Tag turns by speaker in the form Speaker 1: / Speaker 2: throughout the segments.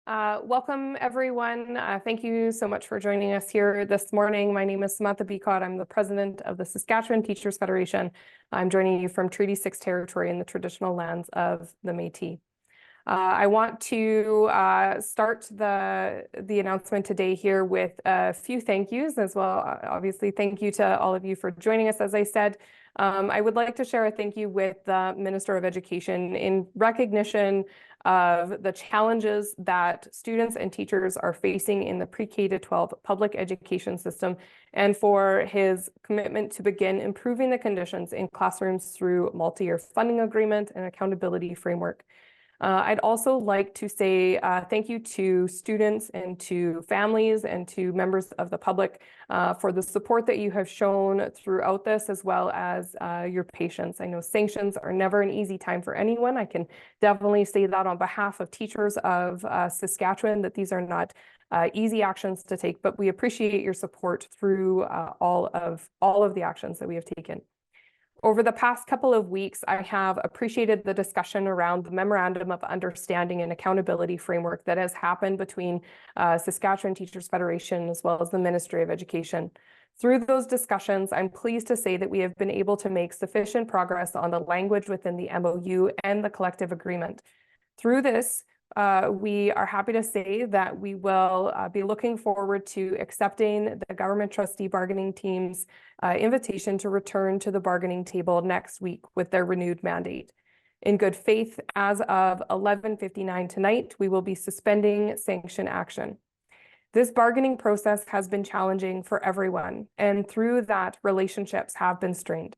Speaker 1: Welcome, everyone. Thank you so much for joining us here this morning. My name is Samantha Becotte. I'm the president of the Saskatchewan Teachers Federation. I'm joining you from Treaty 6 territory in the traditional lands of the Métis. I want to start the announcement today here with a few thank yous as well. Obviously, thank you to all of you for joining us, as I said. I would like to share a thank you with the Minister of Education in recognition of the challenges that students and teachers are facing in the pre-K to 12 public education system, and for his commitment to begin improving the conditions in classrooms through multi-year funding agreement and accountability framework. I'd also like to say thank you to students and to families and to members of the public for the support that you have shown throughout this, as well as your patience. I know sanctions are never an easy time for anyone. I can definitely say that on behalf of teachers of Saskatchewan, that these are not easy actions to take, but we appreciate your support through all of the actions that we have taken. Over the past couple of weeks, I have appreciated the discussion around the Memorandum of Understanding and Accountability Framework that has happened between Saskatchewan Teachers Federation as well as the Ministry of Education. Through those discussions, I'm pleased to say that we have been able to make sufficient progress on the language within the MOU and the collective agreement. Through this, we are happy to say that we will be looking forward to accepting the government trustee bargaining team's invitation to return to the bargaining table next week with their renewed mandate. In good faith, as of 11:59 tonight, we will be suspending sanction action. This bargaining process has been challenging for everyone, and through that, relationships have been strained.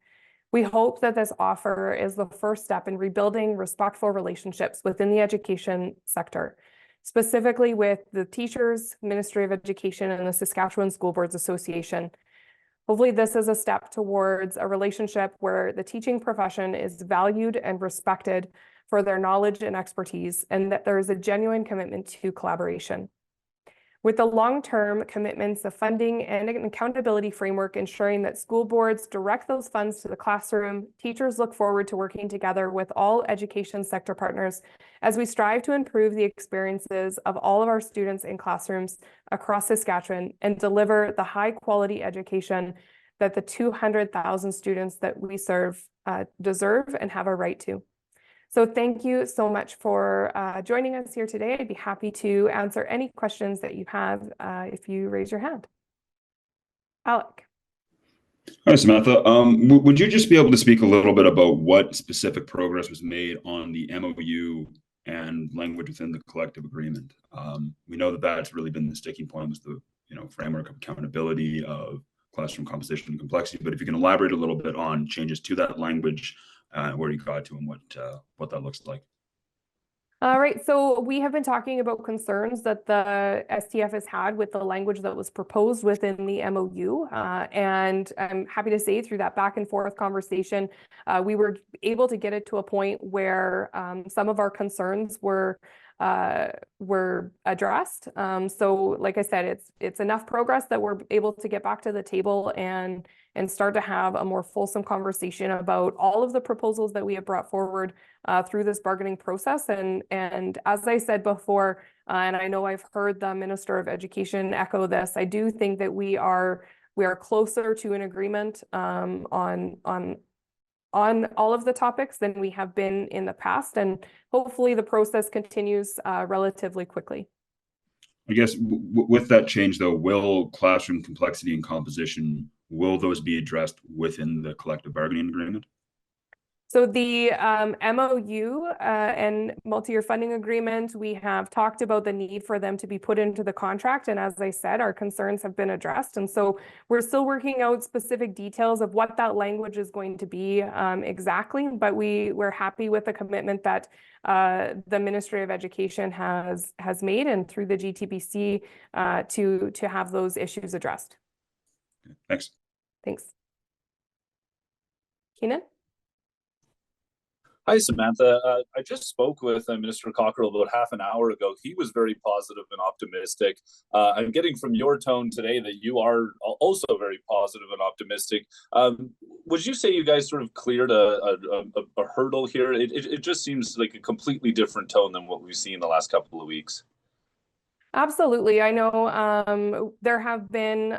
Speaker 1: We hope that this offer is the first step in rebuilding respectful relationships within the education sector, specifically with the teachers, Ministry of Education, and the Saskatchewan School Boards Association. Hopefully, this is a step towards a relationship where the teaching profession is valued and respected for their knowledge and expertise, and that there is a genuine commitment to collaboration. With the long-term commitments of funding and an accountability framework ensuring that school boards direct those funds to the classroom, teachers look forward to working together with all education sector partners as we strive to improve the experiences of all of our students in classrooms across Saskatchewan and deliver the high-quality education that the 200,000 students that we serve deserve and have a right to. So thank you so much for joining us here today. I'd be happy to answer any questions that you have if you raise your hand. Alec.
Speaker 2: Hi, Samantha. Would you just be able to speak a little bit about what specific progress was made on the MOU and language within the collective agreement? We know that that's really been the sticking point, was the framework of accountability of classroom composition and complexity. But if you can elaborate a little bit on changes to that language, where you got to and what that looks like.
Speaker 1: All right, so we have been talking about concerns that the STF has had with the language that was proposed within the MOU. And I'm happy to say through that back and forth conversation, we were able to get it to a point where some of our concerns were addressed. So like I said, it's enough progress that we're able to get back to the table and start to have a more fulsome conversation about all of the proposals that we have brought forward through this bargaining process. And as I said before, and I know I've heard the Minister of Education echo this, I do think that we are closer to an agreement on all of the topics than we have been in the past, and hopefully the process continues relatively quickly.
Speaker 2: I guess with that change, though, will classroom complexity and composition, will those be addressed within the collective bargaining agreement?
Speaker 1: So the MOU and multi-year funding agreement, we have talked about the need for them to be put into the contract. And as I said, our concerns have been addressed. And so we're still working out specific details of what that language is going to be exactly. But we're happy with the commitment that the Ministry of Education has made and through the GTBC to have those issues addressed.
Speaker 2: Thanks.
Speaker 1: Thanks. Keenan?
Speaker 3: Hi, Samantha. I just spoke with Minister Cockrell about half an hour ago. He was very positive and optimistic. I'm getting from your tone today that you are also very positive and optimistic. Would you say you guys sort of cleared a hurdle here? It just seems like a completely different tone than what we've seen the last couple of weeks.
Speaker 1: Absolutely. I know there has been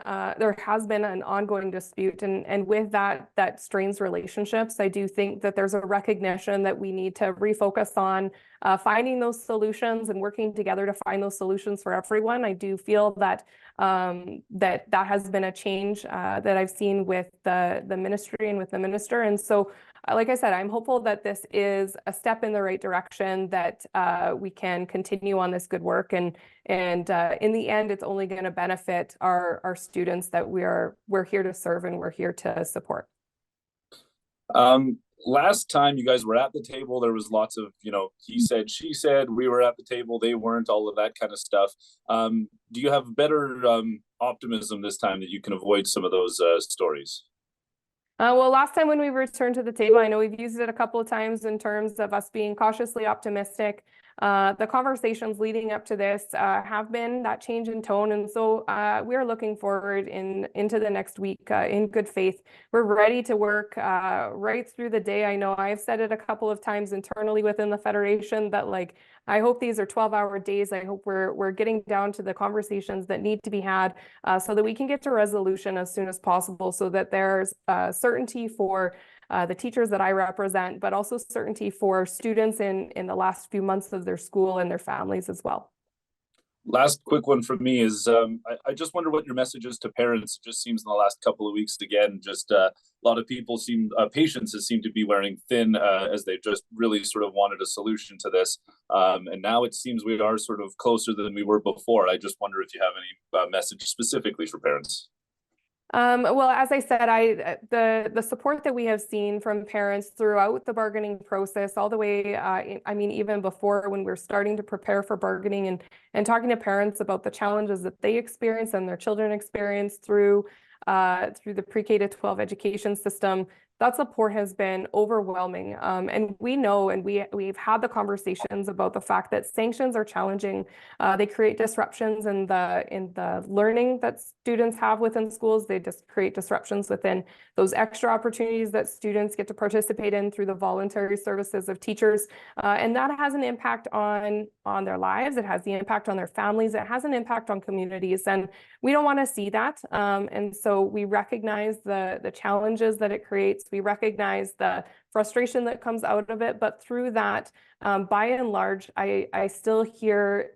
Speaker 1: an ongoing dispute, and with that strains relationships. I do think that there's a recognition that we need to refocus on finding those solutions and working together to find those solutions for everyone. I do feel that that has been a change that I've seen with the ministry and with the minister. And so, like I said, I'm hopeful that this is a step in the right direction, that we can continue on this good work, and in the end, it's only going to benefit our students that we're here to serve and we're here to support.
Speaker 3: Last time you guys were at the table, there was lots of, he said, she said, we were at the table, they weren't, all of that kind of stuff. Do you have better optimism this time that you can avoid some of those stories?
Speaker 1: Well, last time when we returned to the table, I know we've used it a couple of times in terms of us being cautiously optimistic. The conversations leading up to this have been that change in tone. And so we are looking forward into the next week in good faith. We're ready to work right through the day. I know I've said it a couple of times internally within the Federation that, like, I hope these are 12-hour days. I hope we're getting down to the conversations that need to be had so that we can get to resolution as soon as possible, so that there's certainty for the teachers that I represent, but also certainty for students in the last few months of their school and their families as well.
Speaker 3: Last quick one for me is I just wonder what your message is to parents. It just seems in the last couple of weeks, again, just a lot of people patients seem to be wearing thin as they just really sort of wanted a solution to this. And now it seems we are sort of closer than we were before. I just wonder if you have any message specifically for parents.
Speaker 1: Well, as I said, the support that we have seen from parents throughout the bargaining process, all the way, I mean, even before, when we're starting to prepare for bargaining and talking to parents about the challenges that they experience and their children experience through the pre-K to 12 education system, that support has been overwhelming. And we know, and we've had the conversations about the fact that sanctions are challenging. They create disruptions in the learning that students have within schools. They just create disruptions within those extra opportunities that students get to participate in through the voluntary services of teachers. And that has an impact on their lives. It has the impact on their families. It has an impact on communities. And we don't want to see that. And so we recognize the challenges that it creates. We recognize the frustration that comes out of it, but through that, by and large, I still hear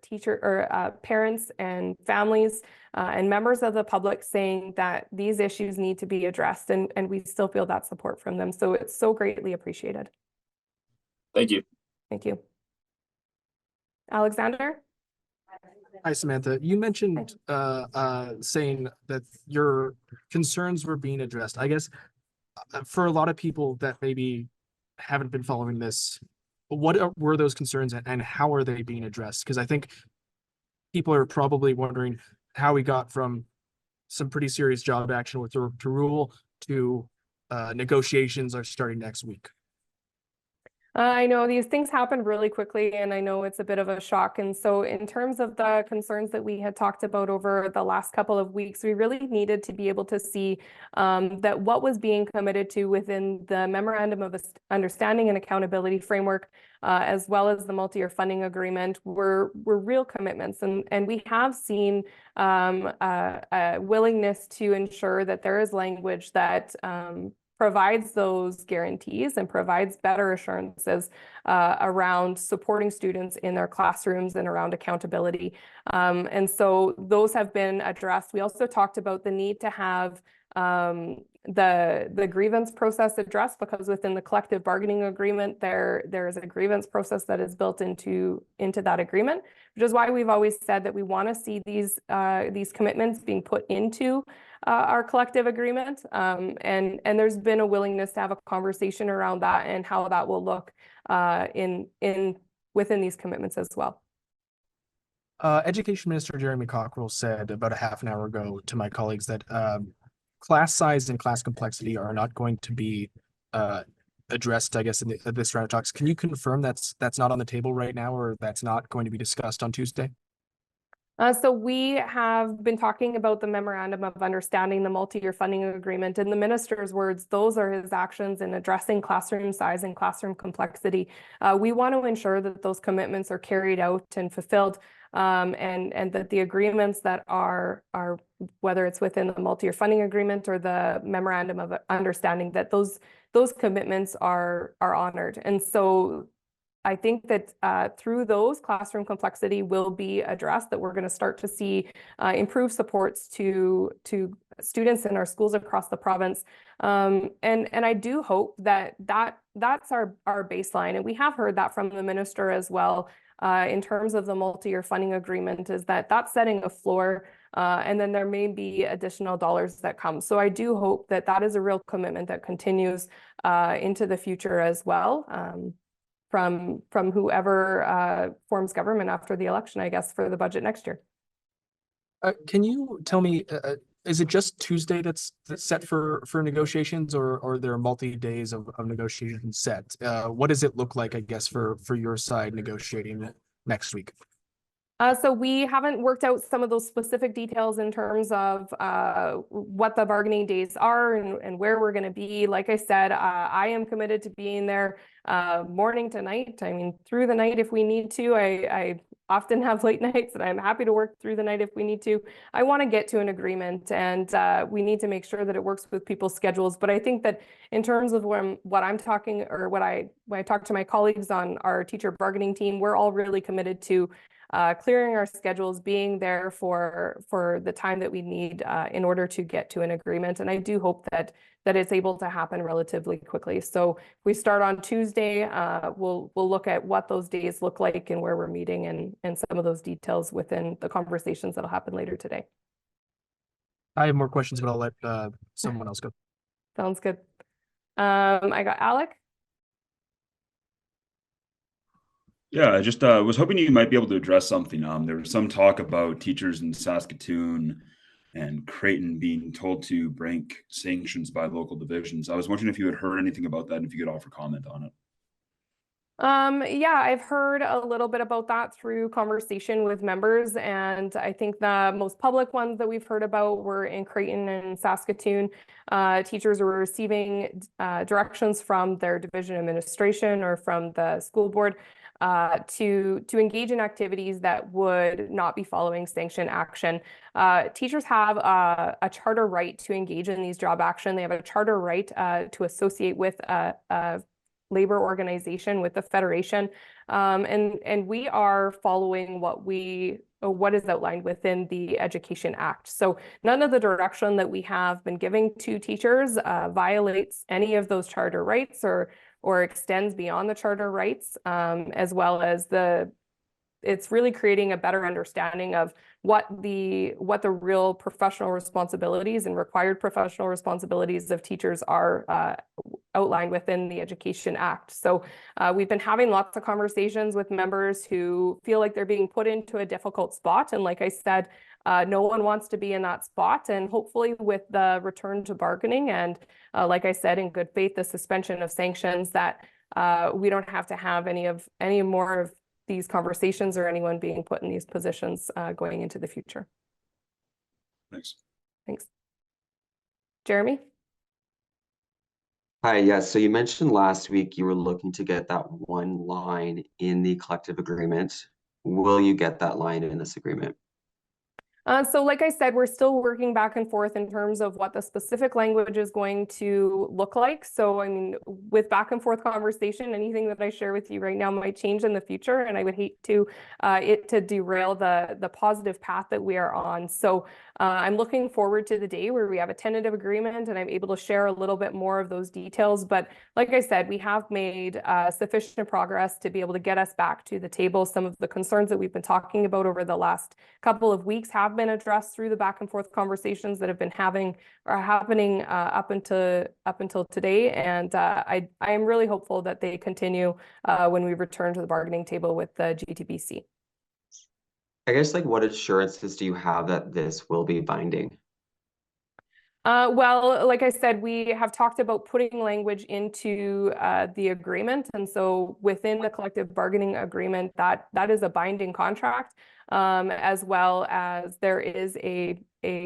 Speaker 1: parents and families and members of the public saying that these issues need to be addressed, and we still feel that support from them. So it's so greatly appreciated.
Speaker 3: Thank you.
Speaker 1: Thank you. Alexander?
Speaker 4: Hi, Samantha. You mentioned saying that your concerns were being addressed. I guess for a lot of people that maybe haven't been following this, what were those concerns and how are they being addressed? Because I think people are probably wondering how we got from some pretty serious job action with the rule to negotiations are starting next week.
Speaker 1: I know these things happen really quickly, and I know it's a bit of a shock. And so in terms of the concerns that we had talked about over the last couple of weeks, we really needed to be able to see that what was being committed to within the Memorandum of Understanding and Accountability Framework, as well as the multi-year funding agreement, were real commitments. And we have seen a willingness to ensure that there is language that provides those guarantees and provides better assurances around supporting students in their classrooms and around accountability. And so those have been addressed. We also talked about the need to have the grievance process addressed, because within the collective bargaining agreement, there is a grievance process that is built into that agreement, which is why we've always said that we want to see these commitments being put into our collective agreement. And there's been a willingness to have a conversation around that and how that will look within these commitments as well.
Speaker 4: Education Minister Jeremy Cockrell said about a half an hour ago to my colleagues that class size and class complexity are not going to be addressed, I guess, in this round of talks. Can you confirm that's not on the table right now, or that's not going to be discussed on Tuesday?
Speaker 1: So we have been talking about the Memorandum of Understanding, the multi-year funding agreement. In the minister's words, those are his actions in addressing classroom size and classroom complexity. We want to ensure that those commitments are carried out and fulfilled. and that the agreements that are whether it's within the multi-year funding agreement or the memorandum of understanding, that those commitments are honored. And so I think that through those, classroom complexity will be addressed, that we're going to start to see improved supports to students in our schools across the province. And I do hope that that's our baseline. And we have heard that from the minister as well, in terms of the multi-year funding agreement, is that that's setting a floor, and then there may be additional dollars that come. So I do hope that that is a real commitment that continues into the future as well. From whoever forms government after the election, I guess, for the budget next year.
Speaker 4: Can you tell me, is it just Tuesday that's set for negotiations, or are there multi-days of negotiations set? What does it look like, I guess, for your side negotiating next week?
Speaker 1: So we haven't worked out some of those specific details in terms of what the bargaining days are and where we're going to be. Like I said, I am committed to being there morning to night. I mean, through the night if we need to. I often have late nights, and I'm happy to work through the night if we need to. I want to get to an agreement, and we need to make sure that it works with people's schedules. But I think that in terms of what I'm talking, or when I talk to my colleagues on our teacher bargaining team, we're all really committed to clearing our schedules, being there for the time that we need in order to get to an agreement. And I do hope that it's able to happen relatively quickly. So if we start on Tuesday, we'll look at what those days look like and where we're meeting, and some of those details within the conversations that'll happen later today.
Speaker 4: I have more questions, but I'll let someone else go.
Speaker 1: Sounds good. I got Alec.
Speaker 2: Yeah, I just was hoping you might be able to address something. There was some talk about teachers in Saskatoon and Creighton being told to break sanctions by local divisions. I was wondering if you had heard anything about that and if you could offer comment on it.
Speaker 1: Yeah, I've heard a little bit about that through conversation with members, and I think the most public ones that we've heard about were in Creighton and Saskatoon. Teachers were receiving directions from their division administration or from the school board to engage in activities that would not be following sanction action. Teachers have a charter right to engage in these job action. They have a charter right to associate with a labor organization, with the federation, and we are following what is outlined within the Education Act. So none of the direction that we have been giving to teachers violates any of those charter rights or extends beyond the charter rights, as well as it's really creating a better understanding of what the real professional responsibilities and required professional responsibilities of teachers are outlined within the Education Act. So we've been having lots of conversations with members who feel like they're being put into a difficult spot. And like I said, no one wants to be in that spot. And hopefully with the return to bargaining and like I said, in good faith, the suspension of sanctions, that we don't have to have any more of these conversations or anyone being put in these positions going into the future.
Speaker 2: Thanks.
Speaker 1: Thanks. Jeremy?
Speaker 5: Hi, yes. So you mentioned last week you were looking to get that one line in the collective agreement. Will you get that line in this agreement?
Speaker 1: So like I said, we're still working back and forth in terms of what the specific language is going to look like. So, I mean, with back and forth conversation, anything that I share with you right now might change in the future, and I would hate to it to derail the positive path that we are on. So I'm looking forward to the day where we have a tentative agreement and I'm able to share a little bit more of those details. But like I said, we have made sufficient progress to be able to get us back to the table. Some of the concerns that we've been talking about over the last couple of weeks have been addressed through the back and forth conversations that have been happening up until today, and I am really hopeful that they continue when we return to the bargaining table with the GTBC.
Speaker 5: I guess, like, what assurances do you have that this will be binding?
Speaker 1: Well, like I said, we have talked about putting language into the agreement. And so within the collective bargaining agreement, that is a binding contract, as well as there is a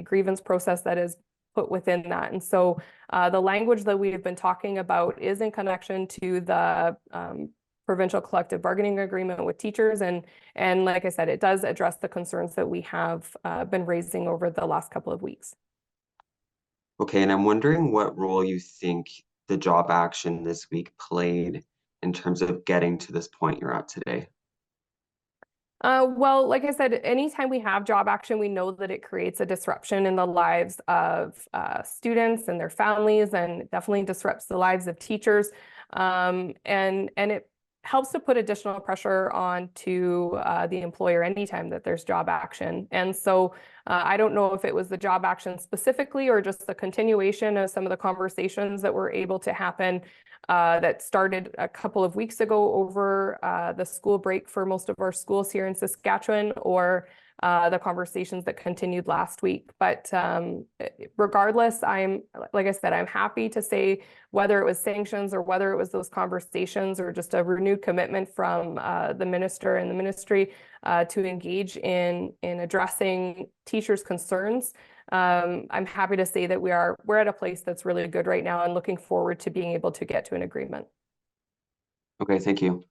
Speaker 1: grievance process that is put within that. And so the language that we have been talking about is in connection to the provincial collective bargaining agreement with teachers. And like I said, it does address the concerns that we have been raising over the last couple of weeks.
Speaker 5: Okay, and I'm wondering what role you think the job action this week played in terms of getting to this point you're at today.
Speaker 1: Well, like I said, anytime we have job action, we know that it creates a disruption in the lives of students and their families, and definitely disrupts the lives of teachers. And it helps to put additional pressure onto the employer anytime that there's job action. And so I don't know if it was the job action specifically or just the continuation of some of the conversations that were able to happen that started a couple of weeks ago over the school break for most of our schools here in Saskatchewan, or the conversations that continued last week. But regardless, like I said, I'm happy to say whether it was sanctions or whether it was those conversations or just a renewed commitment from the minister and the ministry to engage in addressing teachers' concerns. I'm happy to say that we're at a place that's really good right now, and looking forward to being able to get to an agreement.
Speaker 5: Okay, thank you.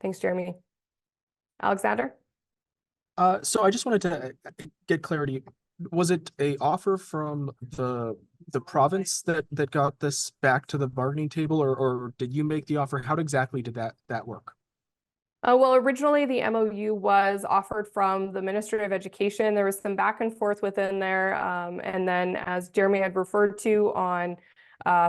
Speaker 1: Thanks, Jeremy. Alexander?
Speaker 4: So I just wanted to get clarity. Was it a offer from the province that got this back to the bargaining table, or did you make the offer? How exactly did that work?
Speaker 1: Well, originally the MOU was offered from the Ministry of Education. There was some back and forth within there. And then, as Jeremy had referred to, on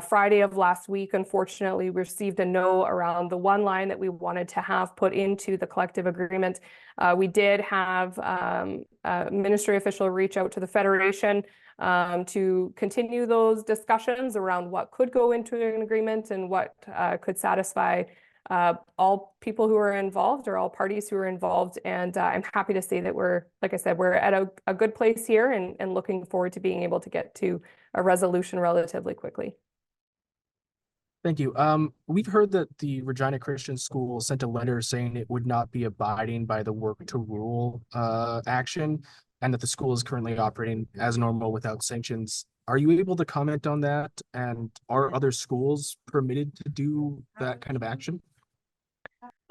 Speaker 1: Friday of last week, unfortunately, we received a no around the one line that we wanted to have put into the collective agreement. We did have a ministry official reach out to the Federation to continue those discussions around what could go into an agreement and what could satisfy all people who are involved, or all parties who are involved. And I'm happy to say that like I said, we're at a good place here, and looking forward to being able to get to a resolution relatively quickly.
Speaker 4: Thank you. We've heard that the Regina Christian School sent a letter saying it would not be abiding by the work to rule action, and that the school is currently operating as normal without sanctions. Are you able to comment on that? And are other schools permitted to do that kind of action?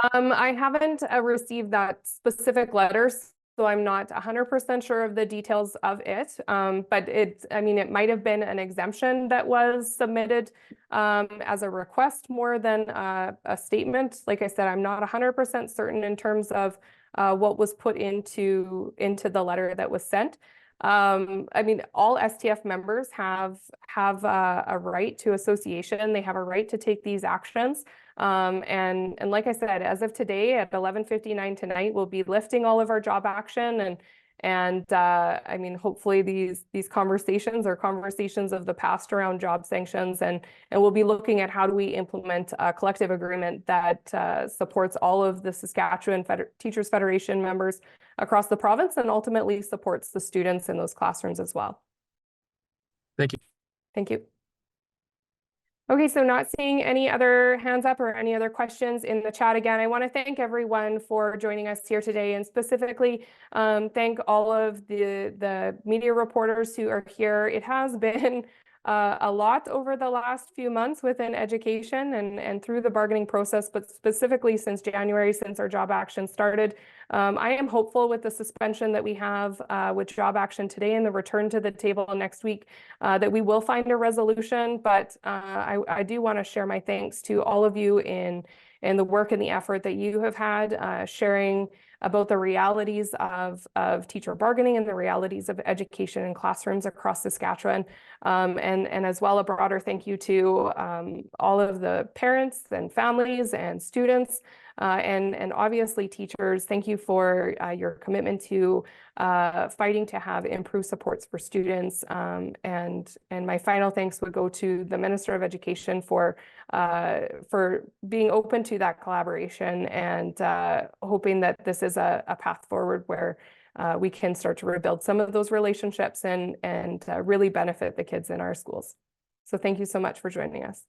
Speaker 1: I haven't received that specific letter, so I'm not 100% sure of the details of it. But it might have been an exemption that was submitted as a request more than a statement. Like I said, I'm not 100% certain in terms of what was put into the letter that was sent. All STF members have a right to association. They have a right to take these actions. And like I said, as of today at 11:59 tonight, we'll be lifting all of our job action, and hopefully these conversations are conversations of the past around job sanctions, and we'll be looking at how do we implement a collective agreement that supports all of the Saskatchewan Teachers Federation members across the province, and ultimately supports the students in those classrooms as well.
Speaker 4: Thank you.
Speaker 1: Thank you. Okay, so not seeing any other hands up or any other questions in the chat again. I want to thank everyone for joining us here today, and specifically thank all of the media reporters who are here. It has been a lot over the last few months within education and through the bargaining process, but specifically since January, since our job action started. I am hopeful with the suspension that we have with job action today and the return to the table next week that we will find a resolution. But I do want to share my thanks to all of you in the work and the effort that you have had sharing about the realities of teacher bargaining and the realities of education in classrooms across Saskatchewan. And as well, a broader thank you to all of the parents and families and students and obviously teachers. Thank you for your commitment to fighting to have improved supports for students. And my final thanks would go to the Minister of Education for being open to that collaboration, and hoping that this is a path forward where we can start to rebuild some of those relationships and really benefit the kids in our schools. So thank you so much for joining us.